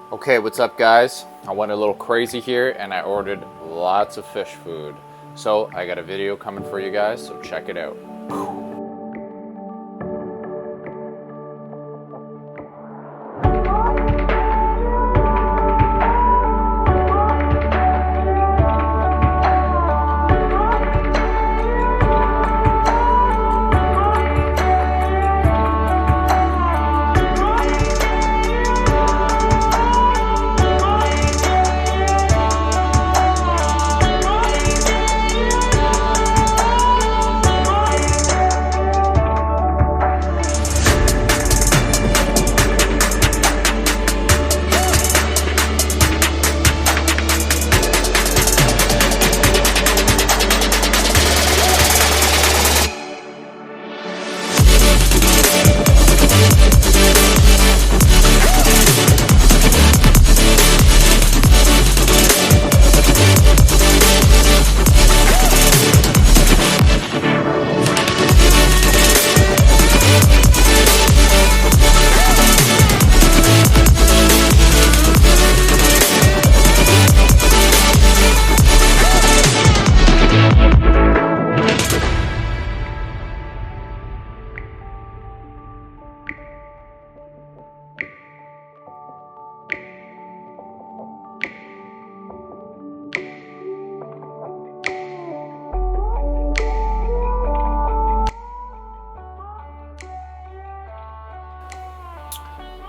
Okay, what's up guys? I went a little crazy here and I ordered lots of fish food. So I got a video coming for you guys, so check it out.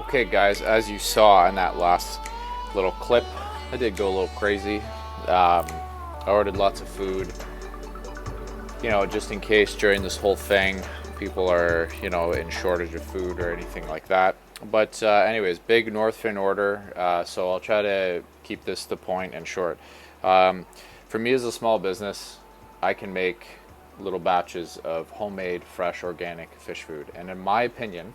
Okay guys, as you saw in that last little clip, I did go a little crazy. I ordered lots of food, just in case during this whole thing people are, in shortage of food or anything like that. But anyways, big Northfin order, so I'll try to keep this to the point and short. For me as a small business, I can make little batches of homemade, fresh, organic fish food. And in my opinion,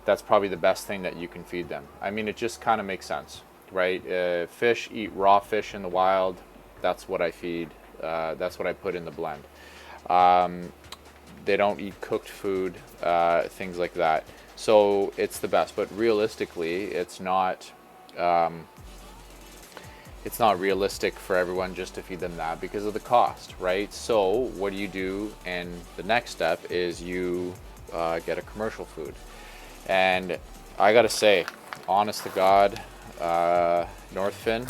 that's probably the best thing that you can feed them. I mean, it just kind of makes sense, right? Fish eat raw fish in the wild. That's what I feed. That's what I put in the blend. They don't eat cooked food, things like that. So it's the best. But realistically, it's not realistic for everyone just to feed them that because of the cost, right? So what do you do? And the next step is you get a commercial food. And I gotta say, honest to God, Northfin,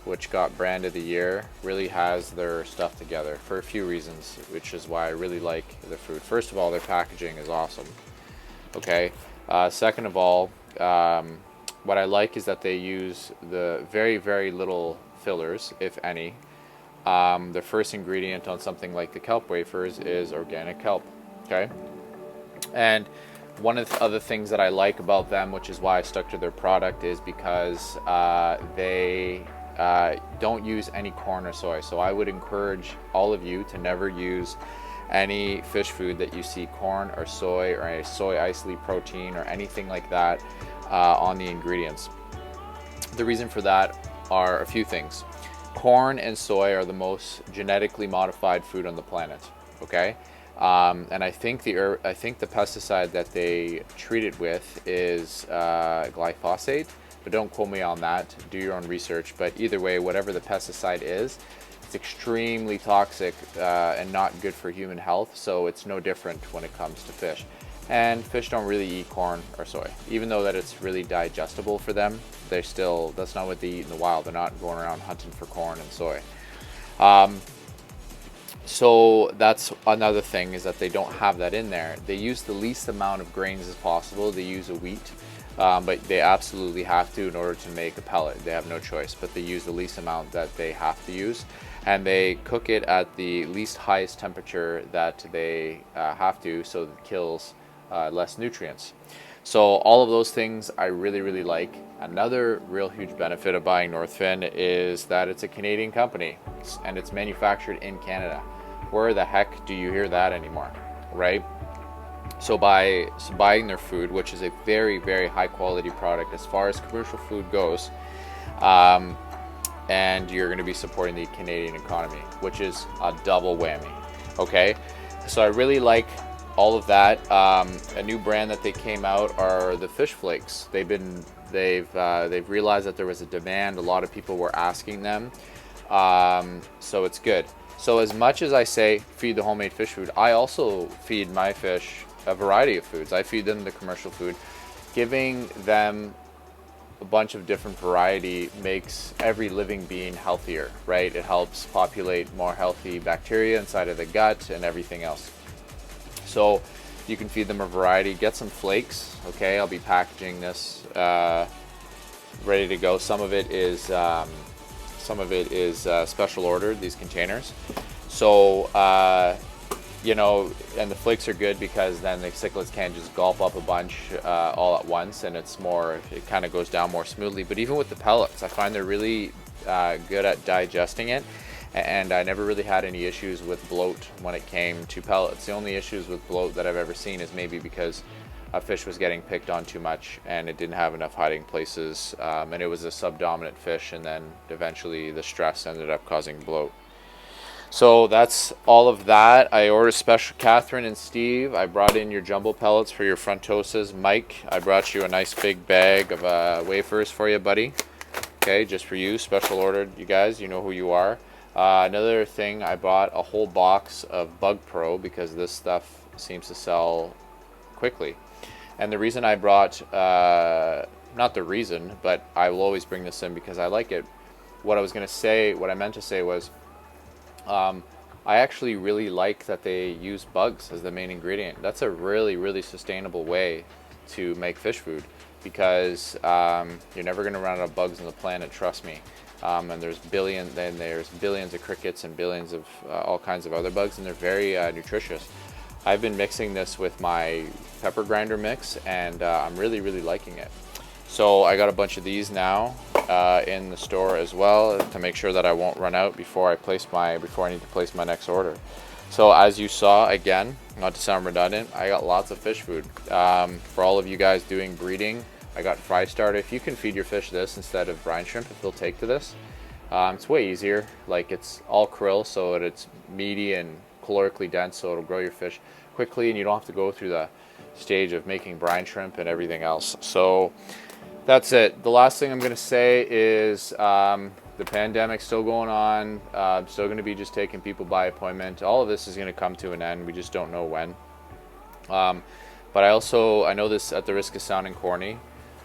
which got brand of the year, really has their stuff together for a few reasons, which is why I really like their food. First of all, their packaging is awesome. Okay. Second of all, what I like is that they use the very, very little fillers, if any. The first ingredient on something like the kelp wafers is organic kelp. Okay. And one of the other things that I like about them, which is why I stuck to their product, is because they don't use any corn or soy. So I would encourage all of you to never use any fish food that you see corn or soy or a soy isolate protein or anything like that on the ingredients. The reason for that are a few things. Corn and soy are the most genetically modified food on the planet. Okay. And I think the pesticide that they treat it with is glyphosate, but don't quote me on that. Do your own research. But either way, whatever the pesticide is, it's extremely toxic and not good for human health. So it's no different when it comes to fish. And fish don't really eat corn or soy, even though that it's really digestible for them. That's not what they eat in the wild. They're not going around hunting for corn and soy. So that's another thing, is that they don't have that in there. They use the least amount of grains as possible. They use a wheat, but they absolutely have to in order to make a pellet. They have no choice, but they use the least amount that they have to use. And they cook it at the least highest temperature that they have to, so it kills less nutrients. So all of those things I really, really like. Another real huge benefit of buying Northfin is that it's a Canadian company and it's manufactured in Canada. Where the heck do you hear that anymore, right? So buying their food, which is a very, very high quality product as far as commercial food goes, and you're going to be supporting the Canadian economy, which is a double whammy. Okay, so I really like all of that. A new brand that they came out are the fish flakes. They've been They've realized that there was a demand. A lot of people were asking them, so it's good. So as much as I say feed the homemade fish food, I also feed my fish a variety of foods. I feed them the commercial food. Giving them a bunch of different variety makes every living being healthier, right? It helps populate more healthy bacteria inside of the gut and everything else. So you can feed them a variety. Get some flakes, okay? I'll be packaging this ready to go. Some of it is special ordered, these containers. So you know, and the flakes are good because then the cichlids can't just gulp up a bunch all at once, and it kind of goes down more smoothly. But even with the pellets, I find they're really good at digesting it, and I never really had any issues with bloat when it came to pellets. The only issues with bloat that I've ever seen is maybe because a fish was getting picked on too much and it didn't have enough hiding places, and it was a subdominant fish, and then eventually the stress ended up causing bloat. So that's all of that. I ordered special. Catherine and Steve, I brought in your jumbo pellets for your frontoses. Mike, I brought you a nice big bag of wafers for you, buddy. Okay, just for you, special ordered. You guys, you know who you are. Another thing, I bought a whole box of Bug Pro because this stuff seems to sell quickly. And the reason I brought, not the reason, but I will always bring this in because I like it. What I meant to say was, I actually really like that they use bugs as the main ingredient. That's a really, really sustainable way to make fish food because you're never going to run out of bugs on the planet, trust me. And there's billions of crickets and billions of all kinds of other bugs, and they're very nutritious. I've been mixing this with my pepper grinder mix, and I'm really, really liking it. So I got a bunch of these now in the store as well to make sure that I won't run out before I need to place my next order. So as you saw, again, not to sound redundant, I got lots of fish food. For all of you guys doing breeding, I got fry starter. If you can feed your fish this instead of brine shrimp, if they'll take to this, it's way easier. Like, it's all krill, so it's meaty and calorically dense, so it'll grow your fish quickly, and you don't have to go through the stage of making brine shrimp and everything else. So that's it. The last thing I'm going to say is the pandemic's still going on. I'm still going to be just taking people by appointment. All of this is going to come to an end. We just don't know when. But I know this at the risk of sounding corny,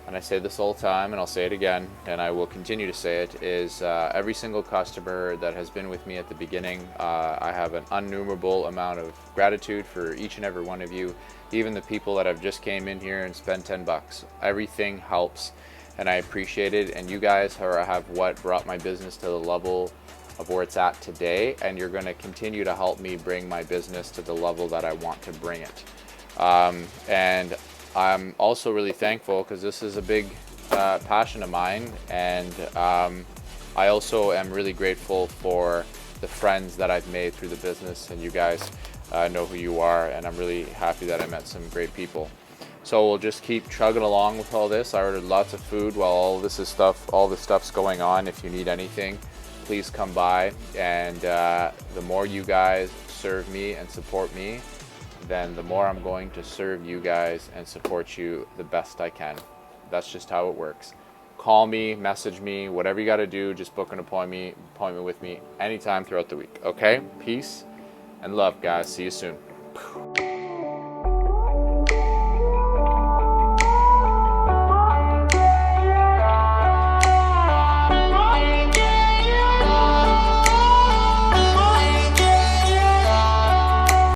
and I say this all the time, and I'll say it again, and I will continue to say it, is every single customer that has been with me at the beginning, I have an innumerable amount of gratitude for each and every one of you, even the people that have just came in here and spent $10. Everything helps, and I appreciate it, and you guys have what brought my business to the level of where it's at today, and you're going to continue to help me bring my business to the level that I want to bring it. And I'm also really thankful because this is a big passion of mine, and I also am really grateful for the friends that I've made through the business, and you guys know who you are, and I'm really happy that I met some great people. So we'll just keep chugging along with all this. I ordered lots of food while all this stuff's going on. If you need anything, please come by, and the more you guys serve me and support me, then the more I'm going to serve you guys and support you the best I can. That's just how it works. Call me, message me, whatever you got to do, just book an appointment with me anytime throughout the week. Okay? Peace and love, guys. See you soon.